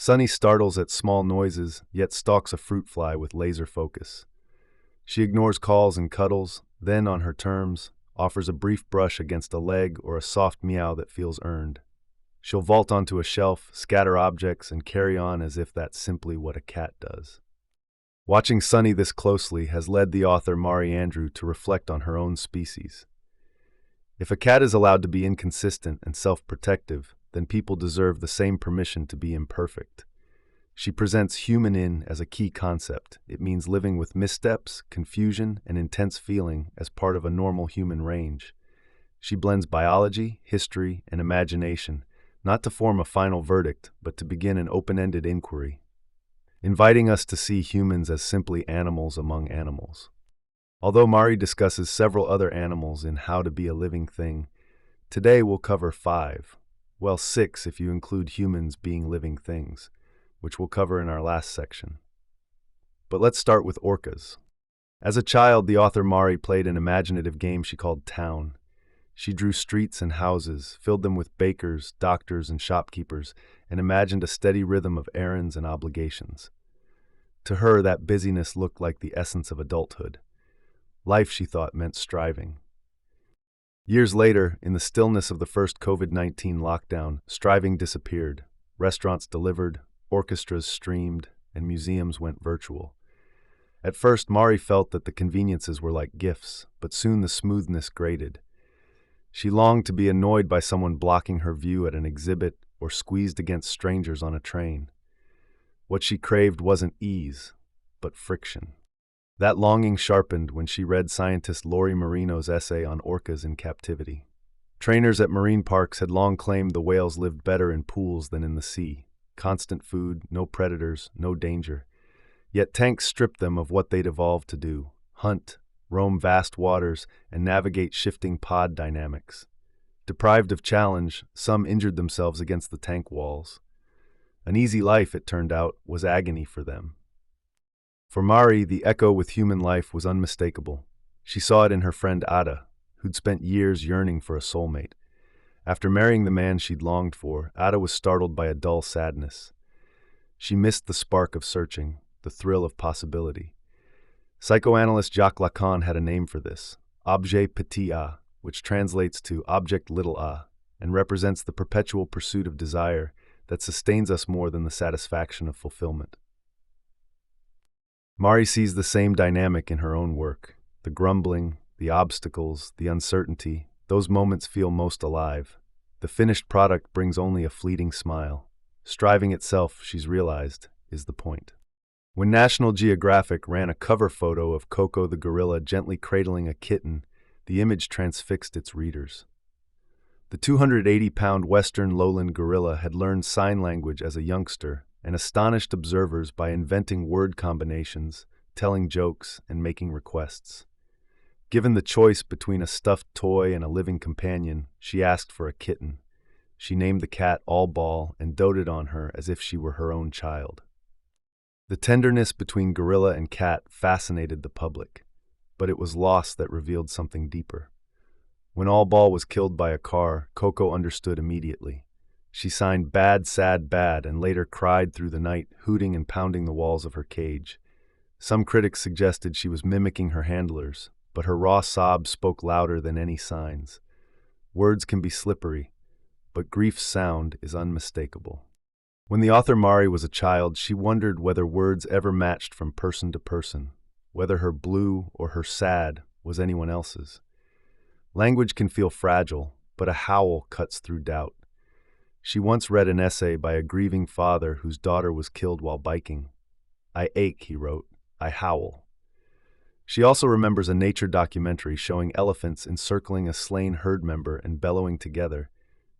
Sunny startles at small noises, yet stalks a fruit fly with laser focus. She ignores calls and cuddles, then, on her terms, offers a brief brush against a leg or a soft meow that feels earned. She'll vault onto a shelf, scatter objects, and carry on as if that's simply what a cat does. Watching Sunny this closely has led the author Mari Andrew to reflect on her own species. If a cat is allowed to be inconsistent and self-protective, then people deserve the same permission to be imperfect. She presents human in as a key concept. It means living with missteps, confusion, and intense feeling as part of a normal human range. She blends biology, history, and imagination, not to form a final verdict, but to begin an open-ended inquiry, inviting us to see humans as simply animals among animals. Although Mari discusses several other animals in How to Be a Living Thing, today we'll cover 5, well 6 if you include humans being living things, which we'll cover in our last section. But let's start with orcas. As a child, the author Mari played an imaginative game she called Town. She drew streets and houses, filled them with bakers, doctors, and shopkeepers, and imagined a steady rhythm of errands and obligations. To her, that busyness looked like the essence of adulthood. Life, she thought, meant striving. Years later, in the stillness of the first COVID-19 lockdown, striving disappeared. Restaurants delivered, orchestras streamed, and museums went virtual. At first, Mari felt that the conveniences were like gifts, but soon the smoothness grated. She longed to be annoyed by someone blocking her view at an exhibit or squeezed against strangers on a train. What she craved wasn't ease, but friction. That longing sharpened when she read scientist Lori Marino's essay on orcas in captivity. Trainers at marine parks had long claimed the whales lived better in pools than in the sea. Constant food, no predators, no danger. Yet tanks stripped them of what they'd evolved to do: hunt, roam vast waters, and navigate shifting pod dynamics. Deprived of challenge, some injured themselves against the tank walls. An easy life, it turned out, was agony for them. For Mari, the echo with human life was unmistakable. She saw it in her friend Ada, who'd spent years yearning for a soulmate. After marrying the man she'd longed for, Ada was startled by a dull sadness. She missed the spark of searching, the thrill of possibility. Psychoanalyst Jacques Lacan had a name for this, objet petit a, which translates to object little a, and represents the perpetual pursuit of desire that sustains us more than the satisfaction of fulfillment. Mari sees the same dynamic in her own work. The grumbling, the obstacles, the uncertainty, those moments feel most alive. The finished product brings only a fleeting smile. Striving itself, she's realized, is the point. When National Geographic ran a cover photo of Coco the gorilla gently cradling a kitten, the image transfixed its readers. The 280-pound Western lowland gorilla had learned sign language as a youngster and astonished observers by inventing word combinations, telling jokes, and making requests. Given the choice between a stuffed toy and a living companion, she asked for a kitten. She named the cat All Ball and doted on her as if she were her own child. The tenderness between gorilla and cat fascinated the public, but it was loss that revealed something deeper. When All Ball was killed by a car, Coco understood immediately. She signed "Bad, Sad, Bad" and later cried through the night, hooting and pounding the walls of her cage. Some critics suggested she was mimicking her handlers, but her raw sobs spoke louder than any signs. Words can be slippery, but grief's sound is unmistakable. When the author Mari was a child, she wondered whether words ever matched from person to person, whether her blue or her sad was anyone else's. Language can feel fragile, but a howl cuts through doubt. She once read an essay by a grieving father whose daughter was killed while biking. "I ache," he wrote. "I howl." She also remembers a nature documentary showing elephants encircling a slain herd member and bellowing together,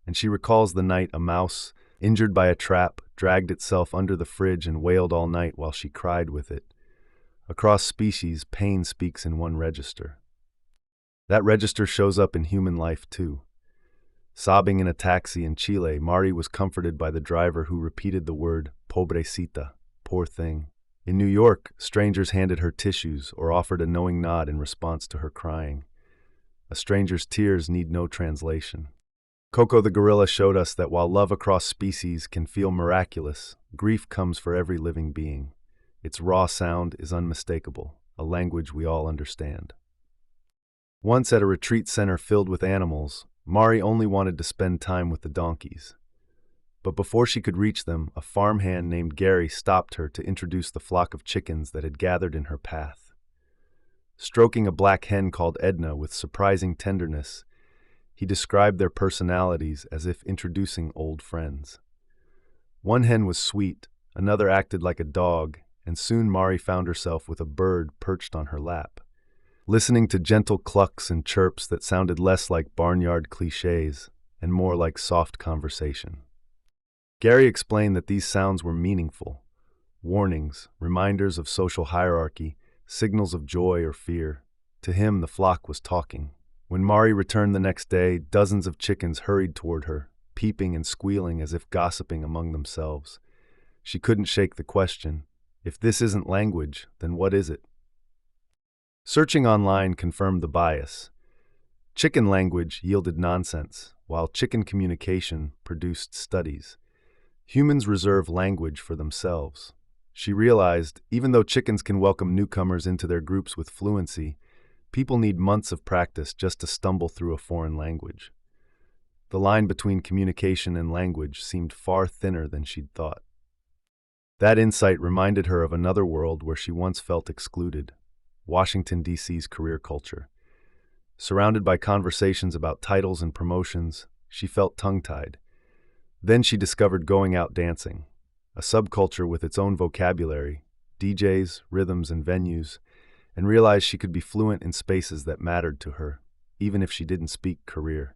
and she recalls the night a mouse, injured by a trap, dragged itself under the fridge and wailed all night while she cried with it. Across species, pain speaks in one register. That register shows up in human life, too. Sobbing in a taxi in Chile, Mari was comforted by the driver who repeated the word "pobrecita," poor thing. In New York, strangers handed her tissues or offered a knowing nod in response to her crying. A stranger's tears need no translation. Coco the gorilla showed us that while love across species can feel miraculous, grief comes for every living being. Its raw sound is unmistakable, a language we all understand. Once at a retreat center filled with animals, Mari only wanted to spend time with the donkeys. But before she could reach them, a farmhand named Gary stopped her to introduce the flock of chickens that had gathered in her path. Stroking a black hen called Edna with surprising tenderness, he described their personalities as if introducing old friends. One hen was sweet, another acted like a dog, and soon Mari found herself with a bird perched on her lap, listening to gentle clucks and chirps that sounded less like barnyard cliches and more like soft conversation. Gary explained that these sounds were meaningful, warnings, reminders of social hierarchy, signals of joy or fear. To him, the flock was talking. When Mari returned the next day, dozens of chickens hurried toward her, peeping and squealing as if gossiping among themselves. She couldn't shake the question, if this isn't language, then what is it? Searching online confirmed the bias. Chicken language yielded nonsense, while chicken communication produced studies. Humans reserve language for themselves. She realized, even though chickens can welcome newcomers into their groups with fluency, people need months of practice just to stumble through a foreign language. The line between communication and language seemed far thinner than she'd thought. That insight reminded her of another world where she once felt excluded, Washington, D.C.'s career culture. Surrounded by conversations about titles and promotions, she felt tongue-tied. Then she discovered going out dancing, a subculture with its own vocabulary, DJs, rhythms, and venues, and realized she could be fluent in spaces that mattered to her, even if she didn't speak career.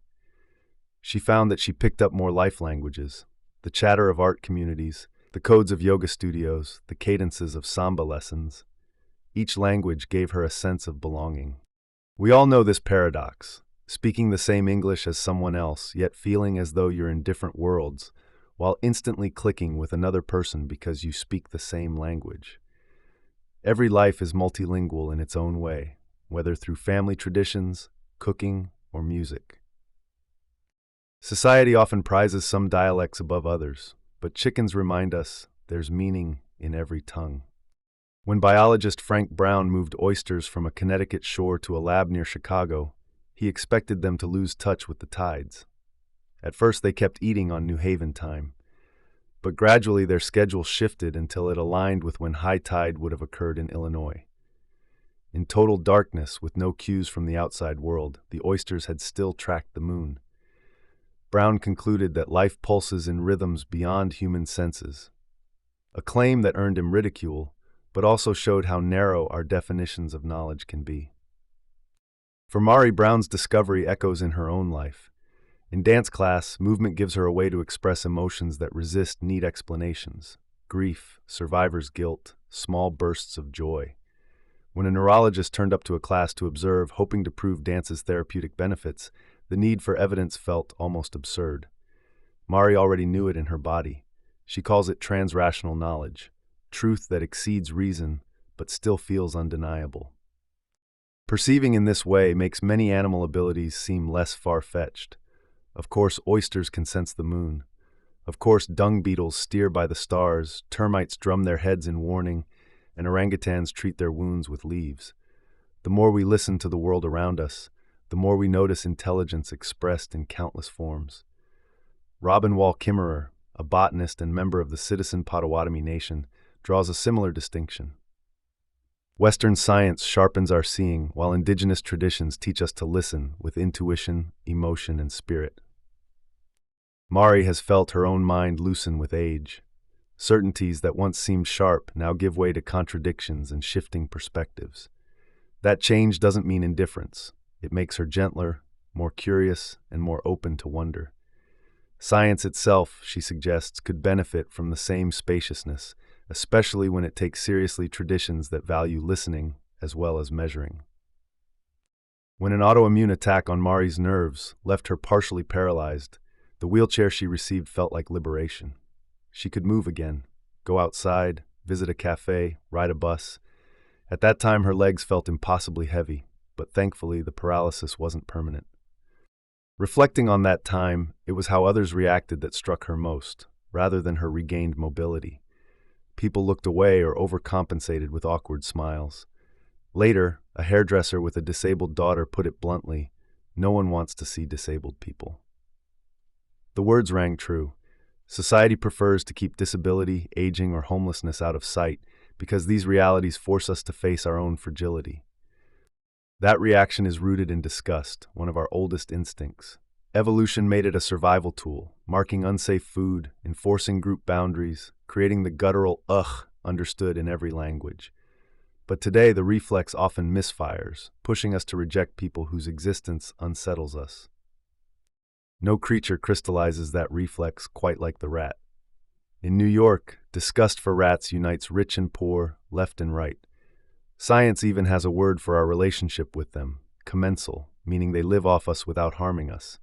She found that she picked up more life languages, the chatter of art communities, the codes of yoga studios, the cadences of samba lessons. Each language gave her a sense of belonging. We all know this paradox, speaking the same English as someone else, yet feeling as though you're in different worlds, while instantly clicking with another person because you speak the same language. Every life is multilingual in its own way, whether through family traditions, cooking, or music. Society often prizes some dialects above others, but chickens remind us there's meaning in every tongue. When biologist Frank Brown moved oysters from a Connecticut shore to a lab near Chicago, he expected them to lose touch with the tides. At first they kept eating on New Haven time, but gradually their schedule shifted until it aligned with when high tide would have occurred in Illinois. In total darkness, with no cues from the outside world, the oysters had still tracked the moon. Brown concluded that life pulses in rhythms beyond human senses, a claim that earned him ridicule, but also showed how narrow our definitions of knowledge can be. For Mari, Brown's discovery echoes in her own life. In dance class, movement gives her a way to express emotions that resist neat explanations: grief, survivor's guilt, small bursts of joy. When a neurologist turned up to a class to observe, hoping to prove dance's therapeutic benefits, the need for evidence felt almost absurd. Mari already knew it in her body. She calls it transrational knowledge, truth that exceeds reason but still feels undeniable. Perceiving in this way makes many animal abilities seem less far-fetched. Of course, oysters can sense the moon. Of course, dung beetles steer by the stars, termites drum their heads in warning, and orangutans treat their wounds with leaves. The more we listen to the world around us, the more we notice intelligence expressed in countless forms. Robin Wall Kimmerer, a botanist and member of the Citizen Potawatomi Nation, draws a similar distinction. Western science sharpens our seeing, while indigenous traditions teach us to listen with intuition, emotion, and spirit. Mari has felt her own mind loosen with age. Certainties that once seemed sharp now give way to contradictions and shifting perspectives. That change doesn't mean indifference. It makes her gentler, more curious, and more open to wonder. Science itself, she suggests, could benefit from the same spaciousness, especially when it takes seriously traditions that value listening as well as measuring. When an autoimmune attack on Mari's nerves left her partially paralyzed, the wheelchair she received felt like liberation. She could move again, go outside, visit a cafe, ride a bus. At that time, her legs felt impossibly heavy, but thankfully the paralysis wasn't permanent. Reflecting on that time, it was how others reacted that struck her most, rather than her regained mobility. People looked away or overcompensated with awkward smiles. Later, a hairdresser with a disabled daughter put it bluntly, "No one wants to see disabled people." The words rang true. Society prefers to keep disability, aging, or homelessness out of sight because these realities force us to face our own fragility. That reaction is rooted in disgust, one of our oldest instincts. Evolution made it a survival tool, marking unsafe food, enforcing group boundaries, creating the guttural ugh understood in every language. But today, the reflex often misfires, pushing us to reject people whose existence unsettles us. No creature crystallizes that reflex quite like the rat. In New York, disgust for rats unites rich and poor, left and right. Science even has a word for our relationship with them, commensal, meaning they live off us without harming us.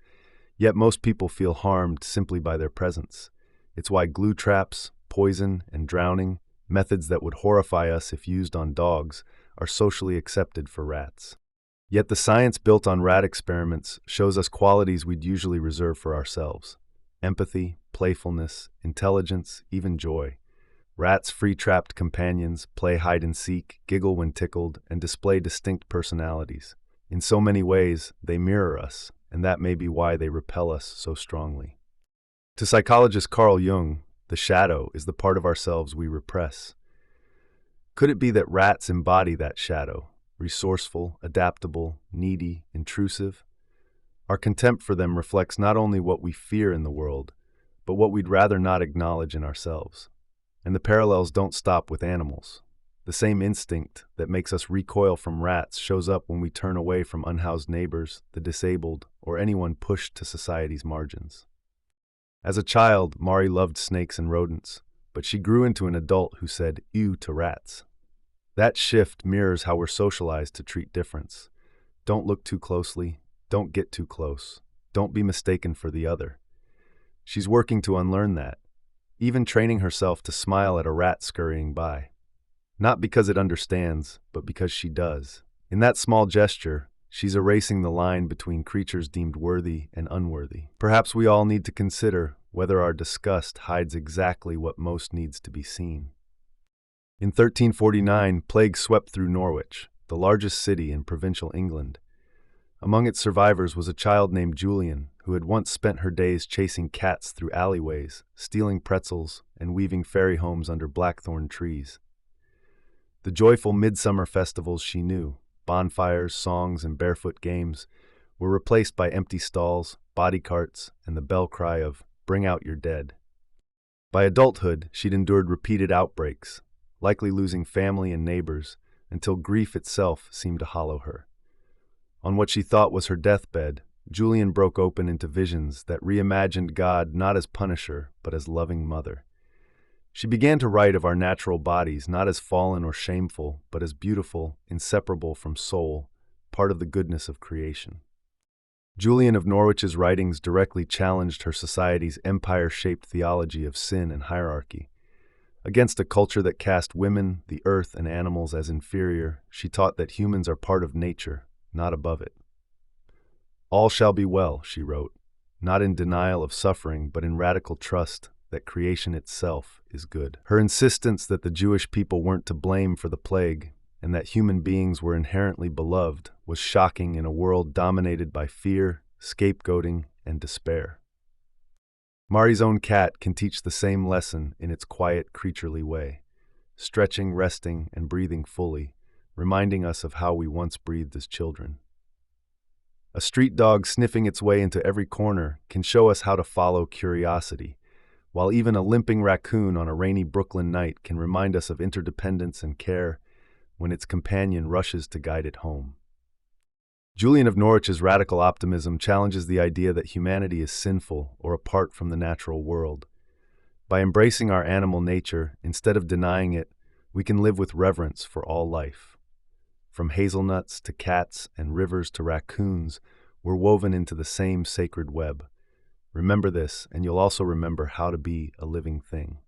Yet most people feel harmed simply by their presence. It's why glue traps, poison, and drowning, methods that would horrify us if used on dogs, are socially accepted for rats. Yet the science built on rat experiments shows us qualities we'd usually reserve for ourselves: empathy, playfulness, intelligence, even joy. Rats, free-trapped companions, play hide-and-seek, giggle when tickled, and display distinct personalities. In so many ways, they mirror us, and that may be why they repel us so strongly. To psychologist Carl Jung, the shadow is the part of ourselves we repress. Could it be that rats embody that shadow, resourceful, adaptable, needy, intrusive? Our contempt for them reflects not only what we fear in the world, but what we'd rather not acknowledge in ourselves. And the parallels don't stop with animals. The same instinct that makes us recoil from rats shows up when we turn away from unhoused neighbors, the disabled, or anyone pushed to society's margins. As a child, Mari loved snakes and rodents, but she grew into an adult who said ew to rats. That shift mirrors how we're socialized to treat difference. Don't look too closely, don't get too close, don't be mistaken for the other. She's working to unlearn that, even training herself to smile at a rat scurrying by. Not because it understands, but because she does. In that small gesture, she's erasing the line between creatures deemed worthy and unworthy. Perhaps we all need to consider whether our disgust hides exactly what most needs to be seen. In 1349, plague swept through Norwich, the largest city in provincial England. Among its survivors was a child named Julian, who had once spent her days chasing cats through alleyways, stealing pretzels, and weaving fairy homes under blackthorn trees. The joyful midsummer festivals she knew, bonfires, songs, and barefoot games, were replaced by empty stalls, body carts, and the bell cry of, "Bring out your dead." By adulthood, she'd endured repeated outbreaks, likely losing family and neighbors, until grief itself seemed to hollow her. On what she thought was her deathbed, Julian broke open into visions that reimagined God not as punisher, but as loving mother. She began to write of our natural bodies not as fallen or shameful, but as beautiful, inseparable from soul, part of the goodness of creation. Julian of Norwich's writings directly challenged her society's empire-shaped theology of sin and hierarchy. Against a culture that cast women, the earth, and animals as inferior, she taught that humans are part of nature, not above it. "All shall be well," she wrote, not in denial of suffering, but in radical trust that creation itself is good. Her insistence that the Jewish people weren't to blame for the plague and that human beings were inherently beloved was shocking in a world dominated by fear, scapegoating, and despair. Mari's own cat can teach the same lesson in its quiet, creaturely way, stretching, resting, and breathing fully, reminding us of how we once breathed as children. A street dog sniffing its way into every corner can show us how to follow curiosity, while even a limping raccoon on a rainy Brooklyn night can remind us of interdependence and care when its companion rushes to guide it home. Julian of Norwich's radical optimism challenges the idea that humanity is sinful or apart from the natural world. By embracing our animal nature, instead of denying it, we can live with reverence for all life. From hazelnuts to cats and rivers to raccoons, we're woven into the same sacred web. Remember this, and you'll also remember how to be a living thing.